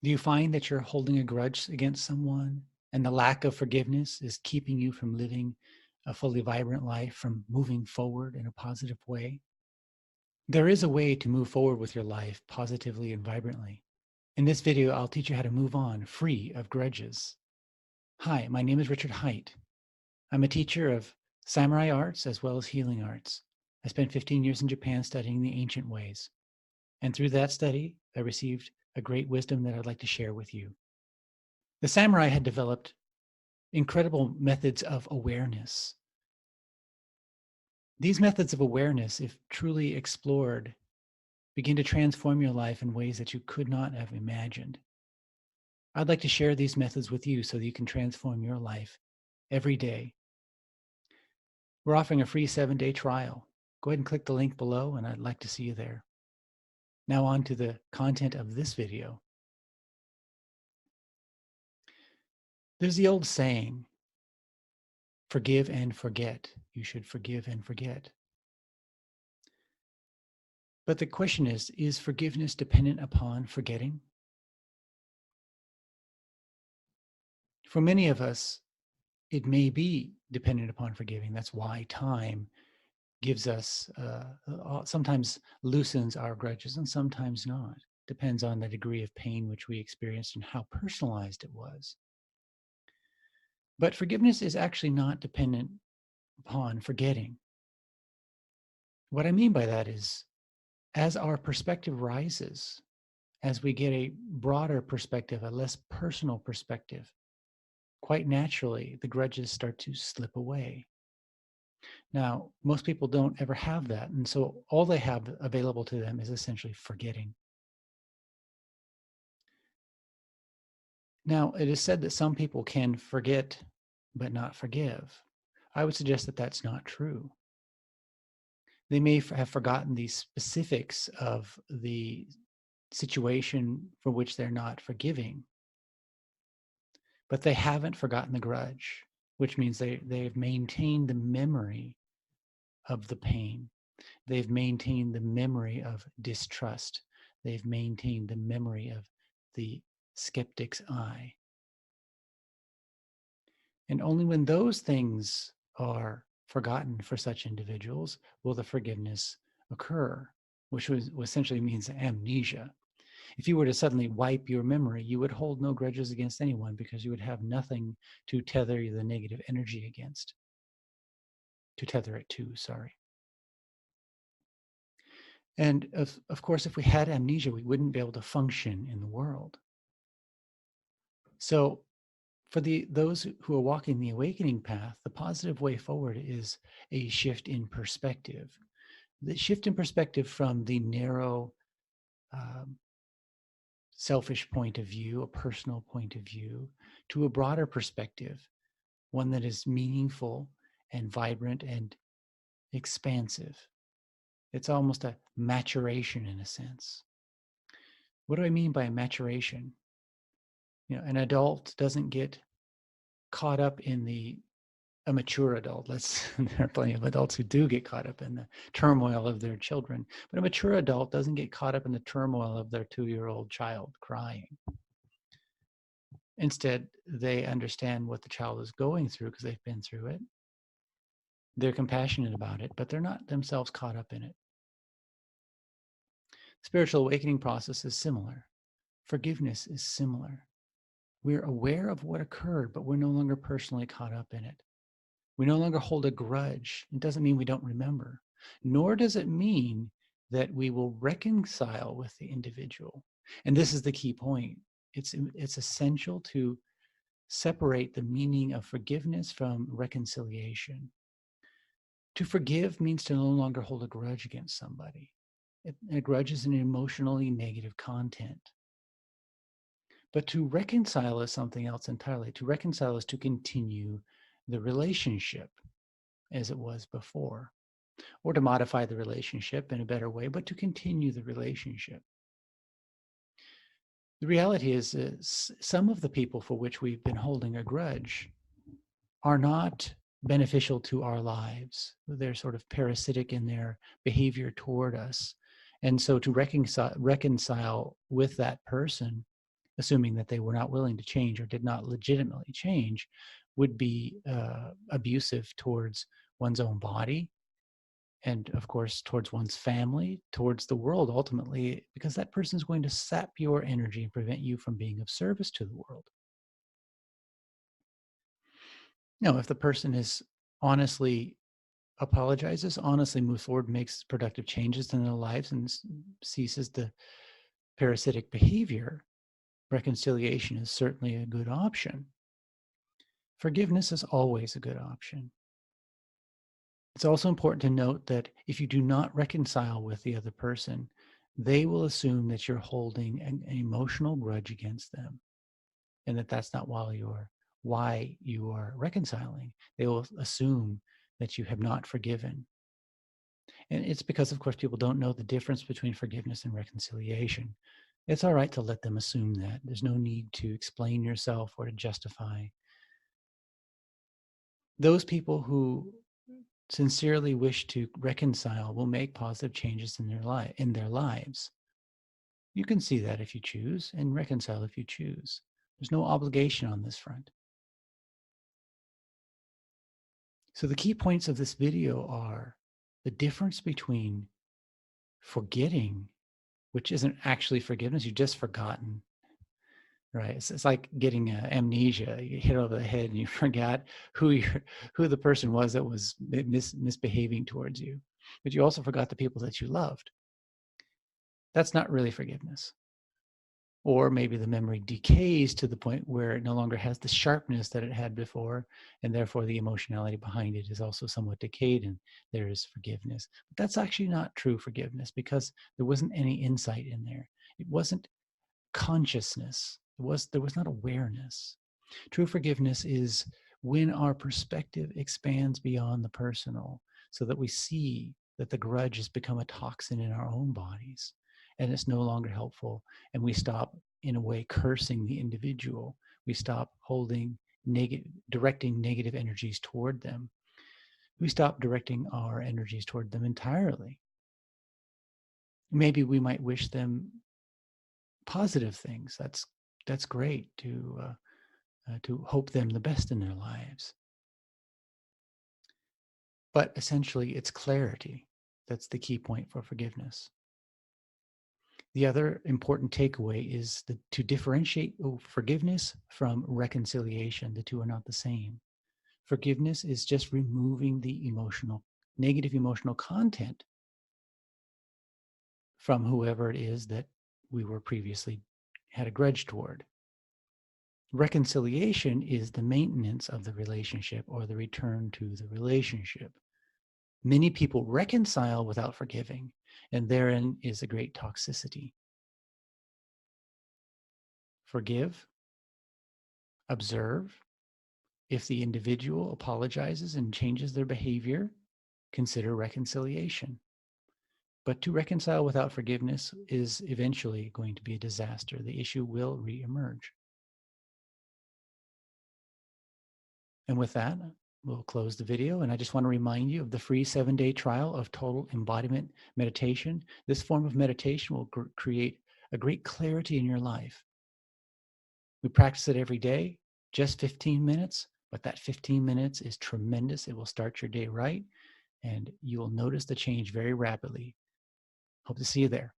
Do you find that you're holding a grudge against someone and the lack of forgiveness is keeping you from living a fully vibrant life, from moving forward in a positive way? There is a way to move forward with your life positively and vibrantly. In this video, I'll teach you how to move on free of grudges. Hi, my name is Richard Haight. I'm a teacher of samurai arts as well as healing arts. I spent 15 years in Japan studying the ancient ways. And through that study, I received a great wisdom that I'd like to share with you. The samurai had developed incredible methods of awareness. These methods of awareness, if truly explored, begin to transform your life in ways that you could not have imagined. I'd like to share these methods with you so that you can transform your life every day. We're offering a free 7-day trial. Go ahead and click the link below, and I'd like to see you there. Now on to the content of this video. There's the old saying, forgive and forget. You should forgive and forget. But the question is forgiveness dependent upon forgetting? For many of us, it may be dependent upon forgiving. That's why time gives us, sometimes loosens our grudges and sometimes not. Depends on the degree of pain which we experienced and how personalized it was. But forgiveness is actually not dependent upon forgetting. What I mean by that is, as our perspective rises, as we get a broader perspective, a less personal perspective, quite naturally, the grudges start to slip away. Now, most people don't ever have that. And so all they have available to them is essentially forgetting. Now, it is said that some people can forget but not forgive. I would suggest that that's not true. They may have forgotten the specifics of the situation for which they're not forgiving, but they haven't forgotten the grudge, which means they've maintained the memory of the pain. They've maintained the memory of distrust. They've maintained the memory of the skeptic's eye. And only when those things are forgotten for such individuals will the forgiveness occur, which essentially means amnesia. If you were to suddenly wipe your memory, you would hold no grudges against anyone because you would have nothing to tether the negative energy against. To tether it to, sorry. And of course, if we had amnesia, we wouldn't be able to function in the world. So for those who are walking the awakening path, the positive way forward is a shift in perspective. The shift in perspective from the narrow, selfish point of view, a personal point of view, to a broader perspective, one that is meaningful and vibrant and expansive. It's almost a maturation in a sense. What do I mean by maturation? An adult doesn't get caught up in a mature adult. There are plenty of adults who do get caught up in the turmoil of their children, but a mature adult doesn't get caught up in the turmoil of their 2-year-old child crying. Instead, they understand what the child is going through because they've been through it. They're compassionate about it, but they're not themselves caught up in it. Spiritual awakening process is similar. Forgiveness is similar. We're aware of what occurred, but we're no longer personally caught up in it. We no longer hold a grudge. It doesn't mean we don't remember, nor does it mean that we will reconcile with the individual. And this is the key point. It's essential to separate the meaning of forgiveness from reconciliation. To forgive means to no longer hold a grudge against somebody. A grudge is an emotionally negative content. But to reconcile is something else entirely. To reconcile is to continue the relationship as it was before, or to modify the relationship in a better way, but to continue the relationship. The reality is some of the people for which we've been holding a grudge are not beneficial to our lives. They're sort of parasitic in their behavior toward us. And so to reconcile with that person assuming that they were not willing to change or did not legitimately change, would be abusive towards one's own body, and of course towards one's family, towards the world ultimately, because that person is going to sap your energy and prevent you from being of service to the world. Now, if the person is honestly apologizes, honestly moves forward, makes productive changes in their lives, and ceases the parasitic behavior, reconciliation is certainly a good option. Forgiveness is always a good option. It's also important to note that if you do not reconcile with the other person, they will assume that you're holding an emotional grudge against them, and that that's not why you are reconciling. They will assume that you have not forgiven. And it's because, of course, people don't know the difference between forgiveness and reconciliation. It's all right to let them assume that. There's no need to explain yourself or to justify. Those people who sincerely wish to reconcile will make positive changes in their lives. You can see that if you choose, and reconcile if you choose. There's no obligation on this front. So the key points of this video are the difference between forgetting, which isn't actually forgiveness, you've just forgotten, right? It's like getting amnesia. You hit over the head and you forgot who the person was that was misbehaving towards you, but you also forgot the people that you loved. That's not really forgiveness. Or maybe the memory decays to the point where it no longer has the sharpness that it had before, and therefore the emotionality behind it is also somewhat decayed, and there is forgiveness. But that's actually not true forgiveness, because there wasn't any insight in there. It wasn't consciousness. There was not awareness. True forgiveness is when our perspective expands beyond the personal, so that we see that the grudge has become a toxin in our own bodies, and it's no longer helpful, and we stop, in a way, cursing the individual. We stop directing negative energies toward them. We stop directing our energies toward them entirely. Maybe we might wish them positive things. That's great to hope them the best in their lives. But essentially, it's clarity. That's the key point for forgiveness. The other important takeaway is to differentiate forgiveness from reconciliation. The two are not the same. Forgiveness is just removing the negative emotional content from whoever it is that we were previously had a grudge toward. Reconciliation is the maintenance of the relationship, or the return to the relationship. Many people reconcile without forgiving, and therein is a great toxicity. Forgive, observe. If the individual apologizes and changes their behavior, consider reconciliation. But to reconcile without forgiveness is eventually going to be a disaster. The issue will reemerge. And with that, we'll close the video. And I just want to remind you of the free 7-day trial of Total Embodiment Meditation. This form of meditation will create a great clarity in your life. We practice it every day, just 15 minutes, but that 15 minutes is tremendous. It will start your day right, and you will notice the change very rapidly. Hope to see you there.